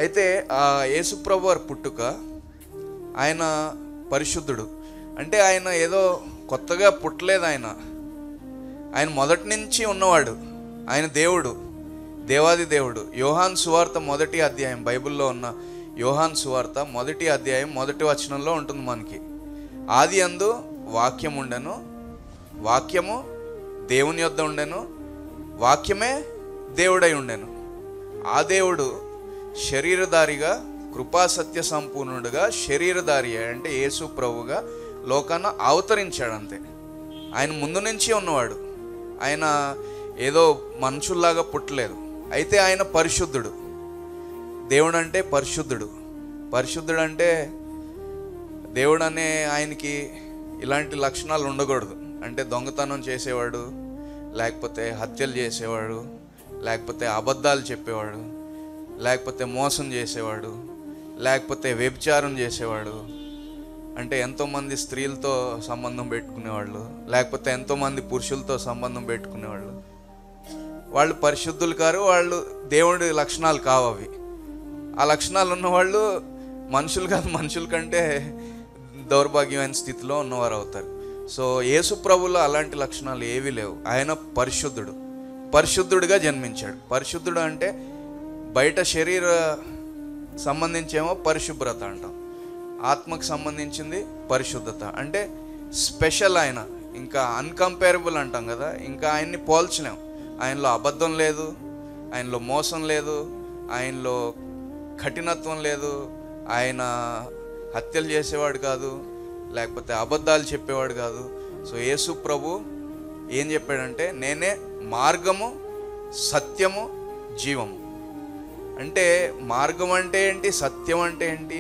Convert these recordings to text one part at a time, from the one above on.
అయితే ఆ యేసుప్రభు వారి పుట్టుక, ఆయన పరిశుద్ధుడు. అంటే ఆయన ఏదో కొత్తగా పుట్టలేదు, ఆయన మొదటి నుంచి ఉన్నవాడు. ఆయన దేవుడు, దేవాది దేవుడు. యోహాను సువార్త 1వ అధ్యాయం, బైబిల్లో ఉన్న యోహాను సువార్త 1వ అధ్యాయం 1వ వచనంలో ఉంటుంది మనకి. ఆది యందు వాక్యం ఉండెను, వాక్యము దేవుని యొద్ద ఉండెను, వాక్యమే దేవుడై ఉండెను. ఆ దేవుడు శరీరధారిగా, కృపా సత్య సంపూర్ణుడుగా, శరీరధారి అంటే యేసు ప్రభుగా లోకాన అవతరించాడు. అంతే. ఆయన ముందు నుంచి ఉన్నవాడు. ఆయన ఏదో మనుషుల్లాగా పుట్టలేదు. అయితే ఆయన పరిశుద్ధుడు. దేవుడు అంటే పరిశుద్ధుడు. పరిశుద్ధుడు అంటే దేవుడు అనే ఆయనకి ఇలాంటి లక్షణాలు ఉండకూడదు. అంటే దొంగతనం చేసేవాడు, లేకపోతే హత్యలు చేసేవాడు, లేకపోతే అబద్ధాలు చెప్పేవాడు, లేకపోతే మోసం చేసేవాడు, లేకపోతే వ్యభిచారం చేసేవాడు, అంటే ఎంతోమంది స్త్రీలతో సంబంధం పెట్టుకునేవాళ్ళు, లేకపోతే ఎంతోమంది పురుషులతో సంబంధం పెట్టుకునేవాళ్ళు. వాళ్ళు పరిశుద్ధులు కారు, వాళ్ళు దేవుడి లక్షణాలు కావు అవి. ఆ లక్షణాలు ఉన్నవాళ్ళు మనుషులు కాదు, మనుషుల కంటే దౌర్భాగ్యమైన స్థితిలో ఉన్నవారు అవుతారు. సో యేసు ప్రభులో అలాంటి లక్షణాలు ఏవీ లేవు. ఆయన పరిశుద్ధుడు, పరిశుద్ధుడిగా జన్మించాడు. పరిశుద్ధుడు అంటే బయట శరీర సంబంధించేమో పరిశుభ్రత అంటాం, ఆత్మకు సంబంధించింది పరిశుద్ధత. అంటే స్పెషల్ ఆయన, ఇంకా అన్కంపేరబుల్ అంటాం కదా, ఇంకా ఆయన్ని పోల్చలేం. ఆయనలో అబద్ధం లేదు, ఆయనలో మోసం లేదు, ఆయనలో కఠినత్వం లేదు, ఆయన హత్యలు చేసేవాడు కాదు, లేకపోతే అబద్ధాలు చెప్పేవాడు కాదు. సో యేసు ప్రభు ఏం చెప్పాడంటే, నేనే మార్గము, సత్యము, జీవము. అంటే మార్గం అంటే ఏంటి, సత్యం అంటే ఏంటి,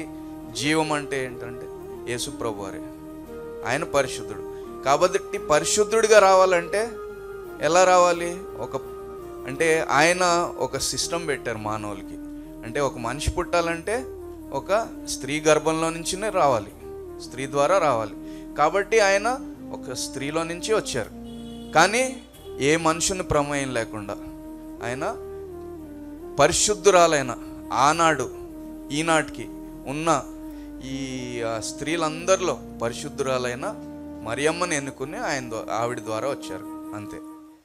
జీవం అంటే ఏంటంటే యేసు ప్రభు వారే. ఆయన పరిశుద్ధుడు. కాబట్టి పరిశుద్ధుడిగా రావాలంటే ఎలా రావాలి? అంటే ఆయన ఒక సిస్టమ్ పెట్టారు మానవులకి. అంటే ఒక మనిషి పుట్టాలంటే ఒక స్త్రీ గర్భంలో నుంచినే రావాలి, స్త్రీ ద్వారా రావాలి. కాబట్టి ఆయన ఒక స్త్రీలో నుంచి వచ్చారు. కానీ ఏ మనుషుని ప్రమేయం లేకుండా ఆయన పరిశుద్ధురాలైన, ఆనాడు ఈనాటికి ఉన్న ఈ స్త్రీలందరిలో పరిశుద్ధురాలైన మరియమ్మని ఎన్నుకుని ఆవిడ ద్వారా వచ్చారు. అంతే.